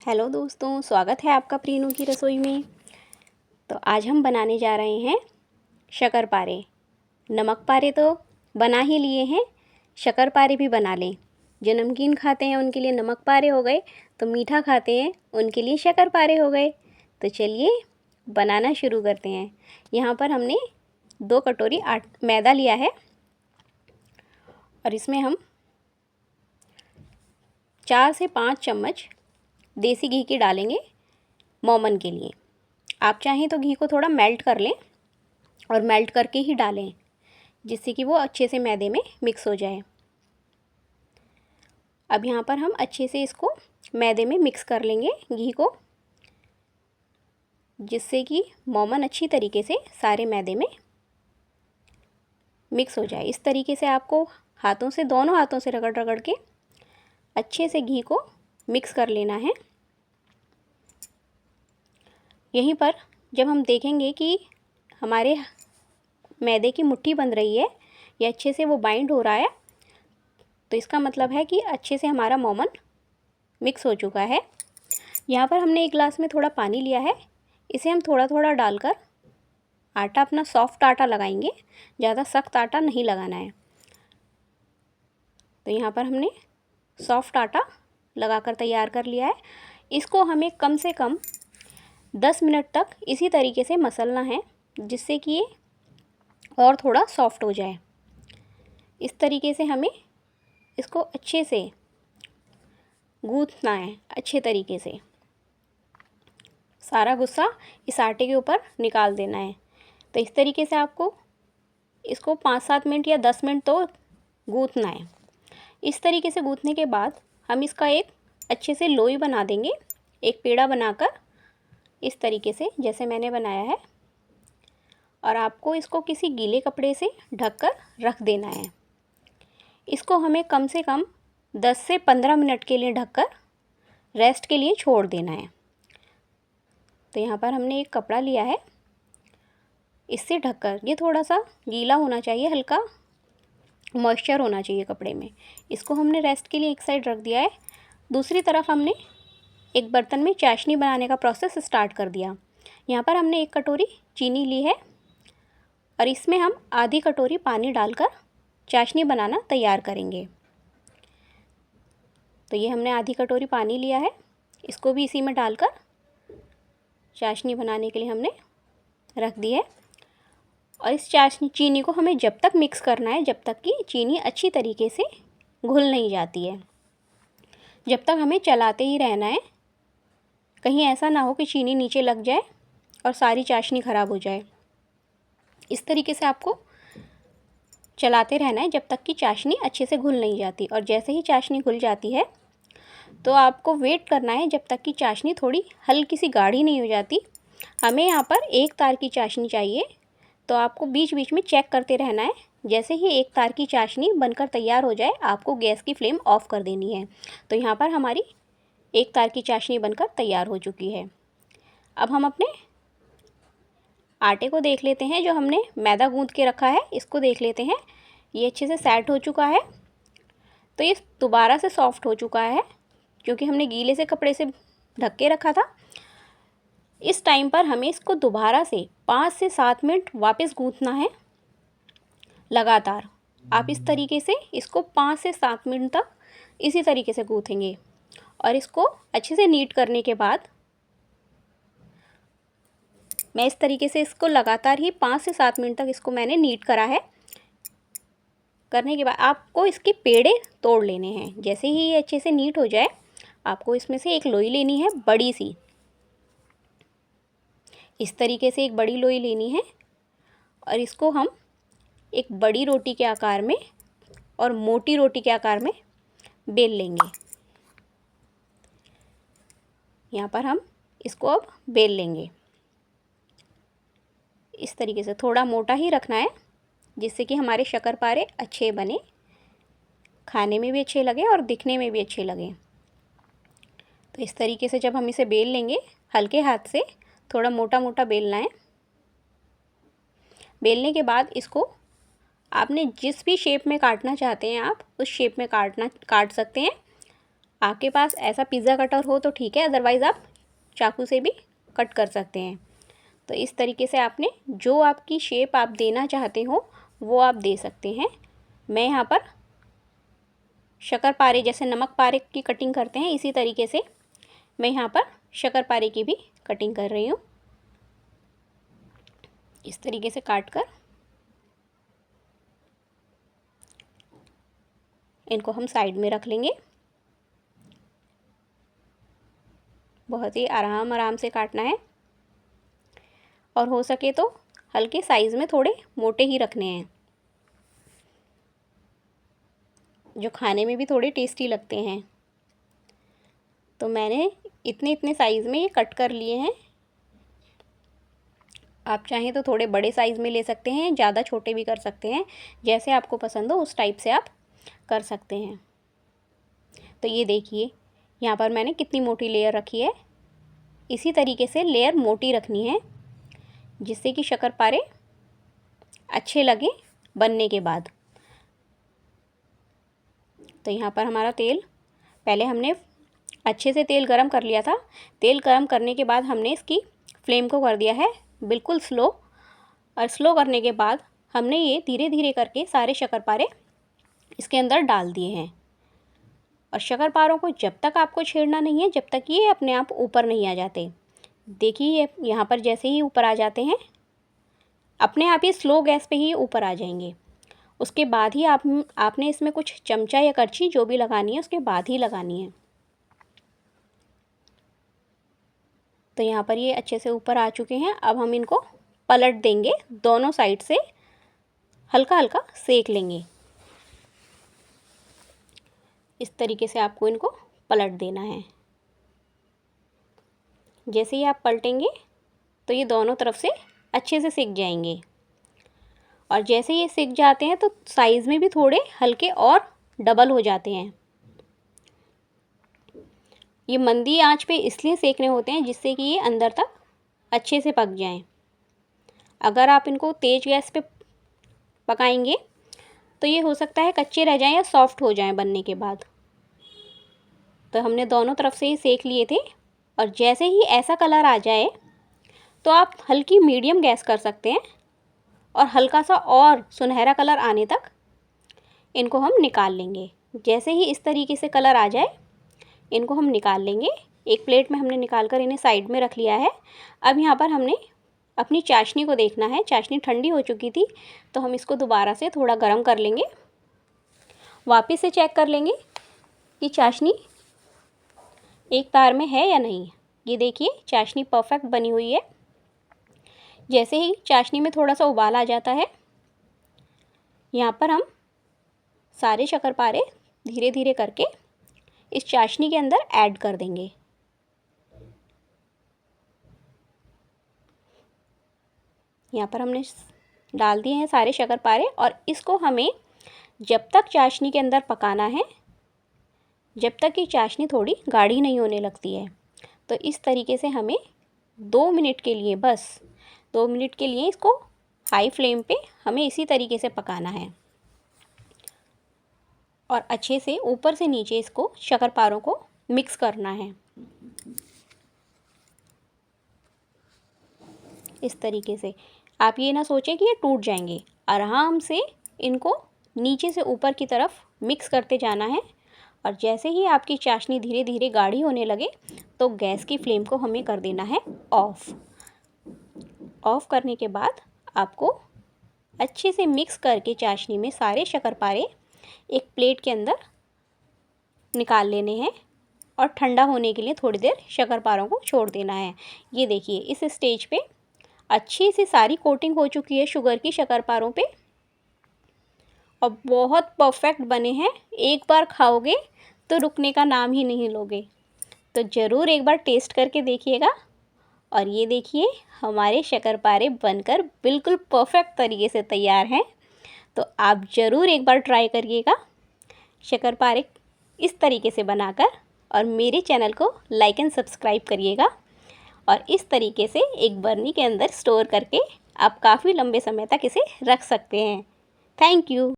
Hello दोस्तों, स्वागत है आपका प्रीनू की रसोई में। तो आज हम बनाने जा रहे हैं शक्करपारे। नमक पारे तो बना ही लिए हैं, शक्करपारे भी बना लें। जो नमकीन खाते हैं उनके लिए नमक पारे हो गए, तो मीठा खाते हैं उनके लिए शक्करपारे हो गए। तो चलिए बनाना शुरू करते हैं। यहाँ पर हमने 2 कटोरी मैदा लिया है और इसमें हम 4 से 5 चम्मच देसी घी की डालेंगे मोमन के लिए। आप चाहें तो घी को थोड़ा मेल्ट कर लें और मेल्ट करके ही डालें, जिससे कि वो अच्छे से मैदे में मिक्स हो जाए। अब यहाँ पर हम अच्छे से इसको मैदे में मिक्स कर लेंगे घी को, जिससे कि मोमन अच्छी तरीके से सारे मैदे में मिक्स हो जाए। इस तरीके से आपको दोनों हाथों से रगड़ रगड़ के अच्छे से घी को मिक्स कर लेना है। यहीं पर जब हम देखेंगे कि हमारे मैदे की मुट्ठी बन रही है या अच्छे से वो बाइंड हो रहा है, तो इसका मतलब है कि अच्छे से हमारा मोमन मिक्स हो चुका है। यहाँ पर हमने एक गिलास में थोड़ा पानी लिया है, इसे हम थोड़ा थोड़ा डालकर आटा अपना सॉफ्ट आटा लगाएंगे, ज़्यादा सख्त आटा नहीं लगाना है। तो यहाँ पर हमने सॉफ्ट आटा लगाकर तैयार कर लिया है। इसको हमें कम से कम 10 मिनट तक इसी तरीके से मसलना है, जिससे कि ये और थोड़ा सॉफ्ट हो जाए। इस तरीके से हमें इसको अच्छे से गूँथना है, अच्छे तरीके से सारा गुस्सा इस आटे के ऊपर निकाल देना है। तो इस तरीके से आपको इसको 5-7 मिनट या 10 मिनट तो गूँथना है। इस तरीके से गूँथने के बाद हम इसका एक अच्छे से लोई बना देंगे, एक पेड़ा बनाकर इस तरीके से जैसे मैंने बनाया है। और आपको इसको किसी गीले कपड़े से ढककर रख देना है। इसको हमें कम से कम 10 से 15 मिनट के लिए ढककर रेस्ट के लिए छोड़ देना है। तो यहाँ पर हमने एक कपड़ा लिया है, इससे ढककर, ये थोड़ा सा गीला होना चाहिए, हल्का मॉइस्चर होना चाहिए कपड़े में। इसको हमने रेस्ट के लिए एक साइड रख दिया है। दूसरी तरफ हमने एक बर्तन में चाशनी बनाने का प्रोसेस स्टार्ट कर दिया। यहाँ पर हमने 1 कटोरी चीनी ली है और इसमें हम आधी कटोरी पानी डालकर चाशनी बनाना तैयार करेंगे। तो ये हमने आधी कटोरी पानी लिया है, इसको भी इसी में डालकर चाशनी बनाने के लिए हमने रख दी है। और इस चीनी को हमें जब तक मिक्स करना है जब तक कि चीनी अच्छी तरीके से घुल नहीं जाती है। जब तक हमें चलाते ही रहना है, कहीं ऐसा ना हो कि चीनी नीचे लग जाए और सारी चाशनी ख़राब हो जाए। इस तरीके से आपको चलाते रहना है जब तक कि चाशनी अच्छे से घुल नहीं जाती। और जैसे ही चाशनी घुल जाती है तो आपको वेट करना है जब तक कि चाशनी थोड़ी हल्की सी गाढ़ी नहीं हो जाती। हमें यहाँ पर 1 तार की चाशनी चाहिए, तो आपको बीच बीच में चेक करते रहना है। जैसे ही 1 तार की चाशनी बनकर तैयार हो जाए, आपको गैस की फ्लेम ऑफ़ कर देनी है। तो यहाँ पर हमारी 1 तार की चाशनी बनकर तैयार हो चुकी है। अब हम अपने आटे को देख लेते हैं, जो हमने मैदा गूँथ के रखा है इसको देख लेते हैं। ये अच्छे से सेट हो चुका है। तो ये दोबारा से सॉफ्ट हो चुका है, क्योंकि हमने गीले से कपड़े से ढक के रखा था। इस टाइम पर हमें इसको दोबारा से 5 से 7 मिनट वापस गूँथना है लगातार। आप इस तरीके से इसको 5 से 7 मिनट तक इसी तरीके से गूँथेंगे। और इसको अच्छे से नीट करने के बाद मैं इस तरीके से इसको लगातार ही 5 से 7 मिनट तक इसको मैंने नीट करा है। करने के बाद आपको इसके पेड़े तोड़ लेने हैं। जैसे ही ये अच्छे से नीट हो जाए, आपको इसमें से एक लोई लेनी है बड़ी सी। इस तरीके से एक बड़ी लोई लेनी है और इसको हम एक बड़ी रोटी के आकार में और मोटी रोटी के आकार में बेल लेंगे। यहाँ पर हम इसको अब बेल लेंगे। इस तरीके से थोड़ा मोटा ही रखना है, जिससे कि हमारे शक्करपारे अच्छे बने, खाने में भी अच्छे लगे और दिखने में भी अच्छे लगे। तो इस तरीके से जब हम इसे बेल लेंगे, हल्के हाथ से थोड़ा मोटा मोटा बेलना है। बेलने के बाद इसको आपने जिस भी शेप में काटना चाहते हैं आप उस शेप में काट सकते हैं। आपके पास ऐसा पिज़्ज़ा कटर हो तो ठीक है, अदरवाइज़ आप चाकू से भी कट कर सकते हैं। तो इस तरीके से आपने जो आपकी शेप आप देना चाहते हो वो आप दे सकते हैं। मैं यहाँ पर शक्करपारे जैसे नमक पारे की कटिंग करते हैं इसी तरीके से मैं यहाँ पर शक्करपारे की भी कटिंग कर रही हूँ। इस तरीके से काट कर इनको हम साइड में रख लेंगे। बहुत ही आराम से काटना है और हो सके तो हल्के साइज़ में थोड़े मोटे ही रखने हैं, जो खाने में भी थोड़े टेस्टी लगते हैं। तो मैंने इतने साइज़ में ये कट कर लिए हैं। आप चाहें तो थोड़े बड़े साइज़ में ले सकते हैं, ज़्यादा छोटे भी कर सकते हैं, जैसे आपको पसंद हो उस टाइप से आप कर सकते हैं। तो ये देखिए यहाँ पर मैंने कितनी मोटी लेयर रखी है। इसी तरीके से लेयर मोटी रखनी है जिससे कि शक्करपारे अच्छे लगे बनने के बाद। तो यहाँ पर हमारा तेल, पहले हमने अच्छे से तेल गरम कर लिया था। तेल गरम करने के बाद हमने इसकी फ्लेम को कर दिया है बिल्कुल स्लो, और स्लो करने के बाद हमने ये धीरे धीरे करके सारे शक्करपारे इसके अंदर डाल दिए हैं। और शक्करपारों को जब तक आपको छेड़ना नहीं है जब तक ये अपने आप ऊपर नहीं आ जाते। देखिए यहाँ पर जैसे ही ऊपर आ जाते हैं अपने आप ये स्लो गैस पे ही ऊपर आ जाएंगे। उसके बाद ही आपने इसमें कुछ चमचा या करछी जो भी लगानी है उसके बाद ही लगानी है। तो यहाँ पर ये अच्छे से ऊपर आ चुके हैं। अब हम इनको पलट देंगे, दोनों साइड से हल्का हल्का सेक लेंगे। इस तरीके से आपको इनको पलट देना है। जैसे ही आप पलटेंगे तो ये दोनों तरफ से अच्छे से सिक जाएंगे, और जैसे ये सिक जाते हैं तो साइज़ में भी थोड़े हल्के और डबल हो जाते हैं। ये मंदी आंच पे इसलिए सेकने होते हैं जिससे कि ये अंदर तक अच्छे से पक जाएं। अगर आप इनको तेज़ गैस पे पकाएंगे तो ये हो सकता है कच्चे रह जाएं या सॉफ्ट हो जाएं बनने के बाद। तो हमने दोनों तरफ से ही सेक लिए थे, और जैसे ही ऐसा कलर आ जाए तो आप हल्की मीडियम गैस कर सकते हैं और हल्का सा और सुनहरा कलर आने तक इनको हम निकाल लेंगे। जैसे ही इस तरीके से कलर आ जाए इनको हम निकाल लेंगे। एक प्लेट में हमने निकाल कर इन्हें साइड में रख लिया है। अब यहाँ पर हमने अपनी चाशनी को देखना है। चाशनी ठंडी हो चुकी थी तो हम इसको दोबारा से थोड़ा गर्म कर लेंगे। वापस से चेक कर लेंगे कि चाशनी एक तार में है या नहीं। ये देखिए चाशनी परफेक्ट बनी हुई है। जैसे ही चाशनी में थोड़ा सा उबाल आ जाता है यहाँ पर हम सारे शक्करपारे धीरे धीरे करके इस चाशनी के अंदर ऐड कर देंगे। यहाँ पर हमने डाल दिए हैं सारे शक्करपारे, और इसको हमें जब तक चाशनी के अंदर पकाना है जब तक कि चाशनी थोड़ी गाढ़ी नहीं होने लगती है। तो इस तरीके से हमें 2 मिनट के लिए, बस 2 मिनट के लिए इसको हाई फ्लेम पे हमें इसी तरीके से पकाना है, और अच्छे से ऊपर से नीचे इसको शक्करपारों को मिक्स करना है। इस तरीके से आप ये ना सोचें कि ये टूट जाएंगे, आराम से इनको नीचे से ऊपर की तरफ मिक्स करते जाना है। और जैसे ही आपकी चाशनी धीरे धीरे गाढ़ी होने लगे तो गैस की फ्लेम को हमें कर देना है ऑफ़। ऑफ़ करने के बाद आपको अच्छे से मिक्स करके चाशनी में सारे शक्करपारे एक प्लेट के अंदर निकाल लेने हैं, और ठंडा होने के लिए थोड़ी देर शक्करपारों को छोड़ देना है। ये देखिए इस स्टेज पे अच्छी सी सारी कोटिंग हो चुकी है शुगर की शक्करपारों पे, और बहुत परफेक्ट बने हैं। एक बार खाओगे तो रुकने का नाम ही नहीं लोगे। तो ज़रूर एक बार टेस्ट करके देखिएगा। और ये देखिए हमारे शक्करपारे बनकर बिल्कुल परफेक्ट तरीके से तैयार हैं। तो आप ज़रूर एक बार ट्राई करिएगा शक्करपारे इस तरीके से बनाकर, और मेरे चैनल को लाइक एंड सब्सक्राइब करिएगा। और इस तरीके से एक बर्नी के अंदर स्टोर करके आप काफ़ी लंबे समय तक इसे रख सकते हैं। Thank you.